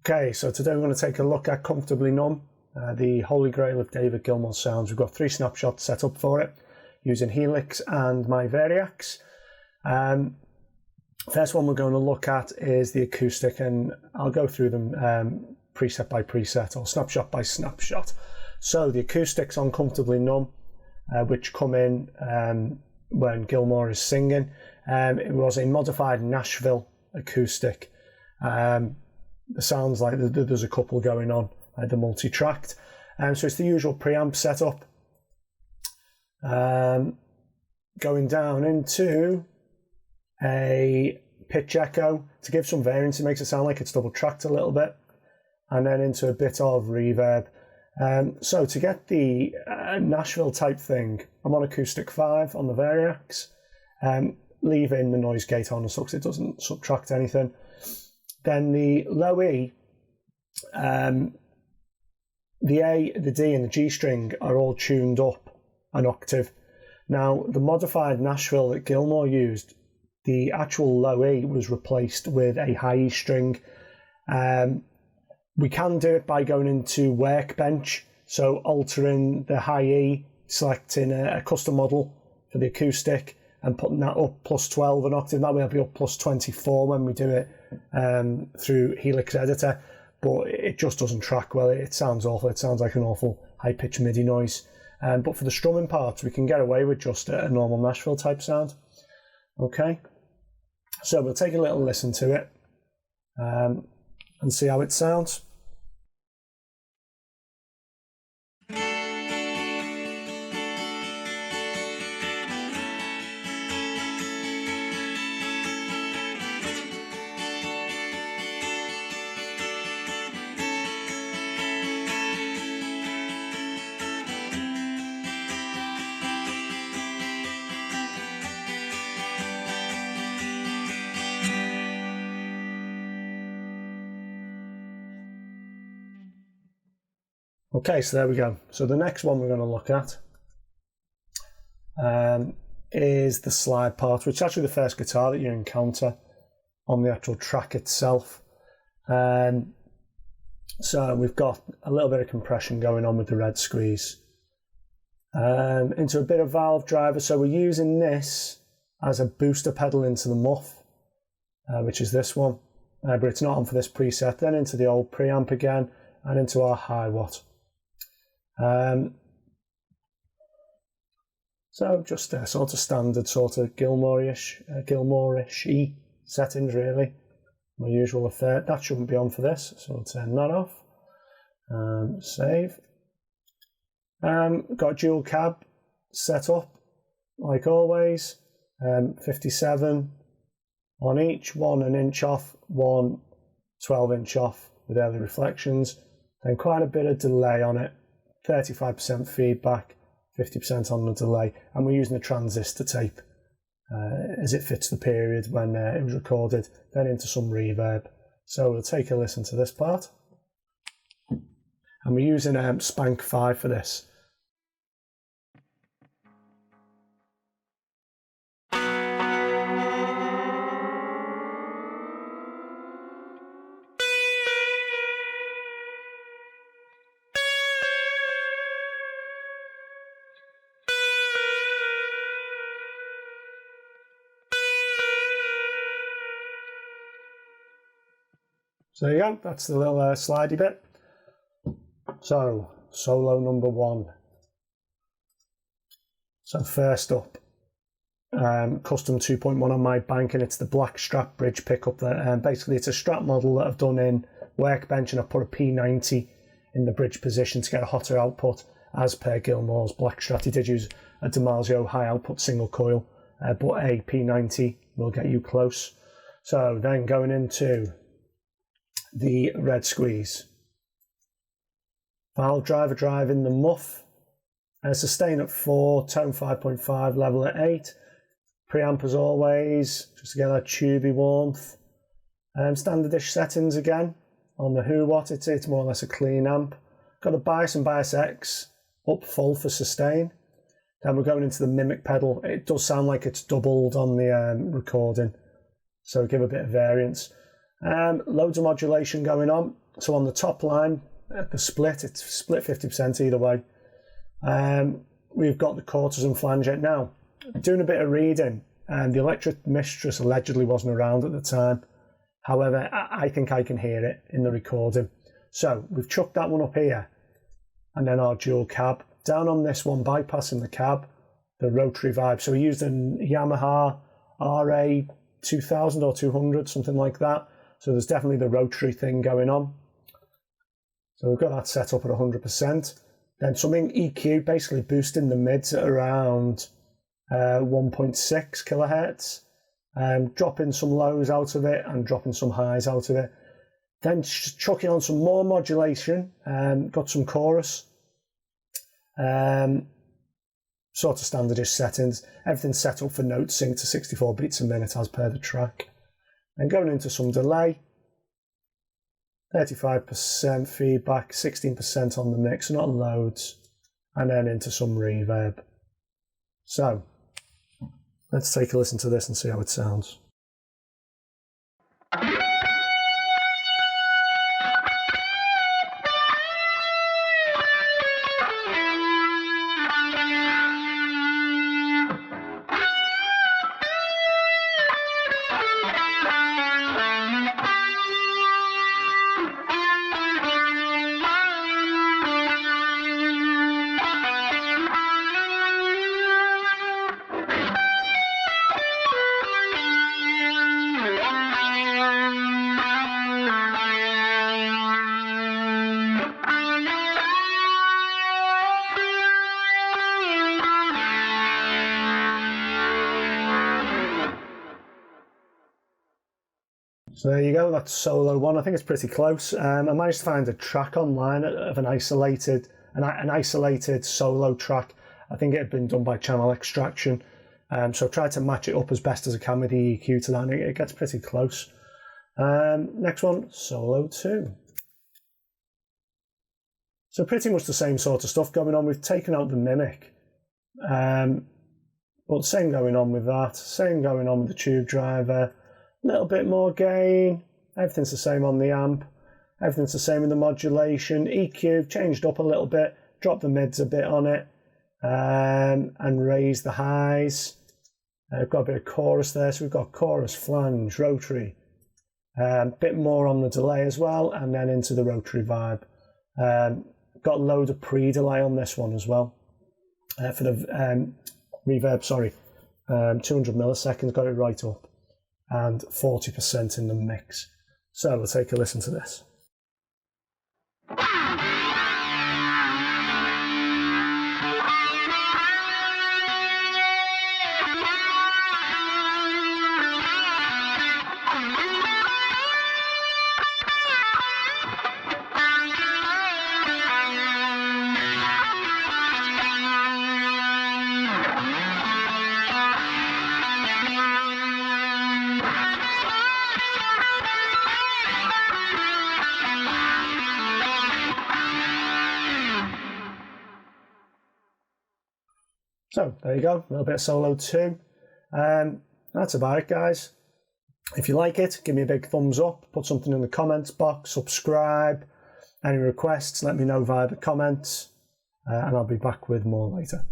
Okay, so today we're going to take a look at Comfortably Numb, the holy grail of David Gilmour sounds. We've got 3 snapshots set up for it using Helix and my Variax. First one we're going to look at is the acoustic, and I'll go through them preset by preset or snapshot by snapshot. So the acoustics on Comfortably Numb, which come in when Gilmour is singing, it was a modified Nashville acoustic. It sounds like there's a couple going on, the multi-tracked. So it's the usual preamp setup. Going down into a pitch echo to give some variance. It makes it sound like it's double tracked a little bit. And then into a bit of reverb. So to get the Nashville type thing, I'm on acoustic 5 on the Variax. Leaving the noise gate on and stuff because it doesn't subtract anything. Then the low E, the A, the D and the G string are all tuned up an octave. Now the modified Nashville that Gilmour used, the actual low E was replaced with a high E string. We can do it by going into Workbench, so altering the high E, selecting a custom model for the acoustic and putting that up plus 12 an octave. That way it'll be up plus 24 when we do it through Helix editor, but it just doesn't track well. It sounds awful. It sounds like an awful high-pitched MIDI noise. But for the strumming parts, we can get away with just a normal Nashville type sound. Okay, so we'll take a little listen to it and see how it sounds. Okay, so there we go. So the next one we're going to look at is the slide part, which is actually the first guitar that you encounter on the actual track itself. So we've got a little bit of compression going on with the red squeeze. Into a bit of valve driver. So we're using this as a booster pedal into the muff, which is this one, but it's not on for this preset. Then into the old preamp again and into our high watt. So just sort of standard sort of Gilmour-ish settings really. My usual affair. That shouldn't be on for this, so we'll turn that off. Save. Got dual cab set up like always. 57 on each, 1 an inch off, 1 12-inch off with early reflections. Then quite a bit of delay on it. 35% feedback, 50% on the delay, and we're using the transistor tape as it fits the period when it was recorded, then into some reverb. So we'll take a listen to this part, and we're using Spank 5 for this. So there you go, that's the little slidey bit. So, solo number 1. So first up, custom 2.1 on my bank, and it's the black strap bridge pickup. That basically it's a strap model that I've done in Workbench, and I've put a P90 in the bridge position to get a hotter output as per Gilmour's black strat. He did use a Damasio high output single coil, but a P90 will get you close. So then going into the red squeeze. Valve driver drive in the muff. Sustain at 4, tone 5.5, level at 8. Preamp as always, just to get that tubey warmth. Standardish settings again. On the Who What, it's more or less a clean amp. Got a bias and bias X up full for sustain. Then we're going into the mimic pedal. It does sound like it's doubled on the recording, so give a bit of variance. Loads of modulation going on. So on the top line, the split, it's split 50% either way. We've got the quarters and flange. Now, doing a bit of reading, the Electric Mistress allegedly wasn't around at the time. However, I think I can hear it in the recording. So we've chucked that one up here, and then our dual cab. Down on this one, bypassing the cab, the rotary vibe. So we used a Yamaha RA 2000 or 200, something like that. So there's definitely the rotary thing going on. So we've got that set up at 100%. Then something EQ, basically boosting the mids at around 1.6 kilohertz. Dropping some lows out of it and dropping some highs out of it. Then chucking on some more modulation. Got some chorus. Sort of standardish settings. Everything's set up for note sync to 64 beats a minute as per the track. And going into some delay. 35% feedback, 16% on the mix, not loads. And then into some reverb. So, let's take a listen to this and see how it sounds. So there you go, that's solo one. I think it's pretty close. I managed to find a track online of an isolated solo track. I think it had been done by channel extraction. So I've tried to match it up as best as I can with the EQ to that, and it gets pretty close. Next one, solo 2. So pretty much the same sort of stuff going on. We've taken out the mimic. But same going on with that. Same going on with the tube driver. A little bit more gain. Everything's the same on the amp. Everything's the same in the modulation. EQ changed up a little bit. Dropped the mids a bit on it. And raised the highs. We've got a bit of chorus there. So we've got chorus, flange, rotary. Bit more on the delay as well. And then into the rotary vibe. Got a load of pre-delay on this one as well. For the reverb, 200 milliseconds, got it right up. And 40% in the mix. So we'll take a listen to this. So there you go, a little bit of solo 2. That's about it, guys. If you like it, give me a big thumbs up, put something in the comments box, subscribe. Any requests, let me know via the comments, and I'll be back with more later.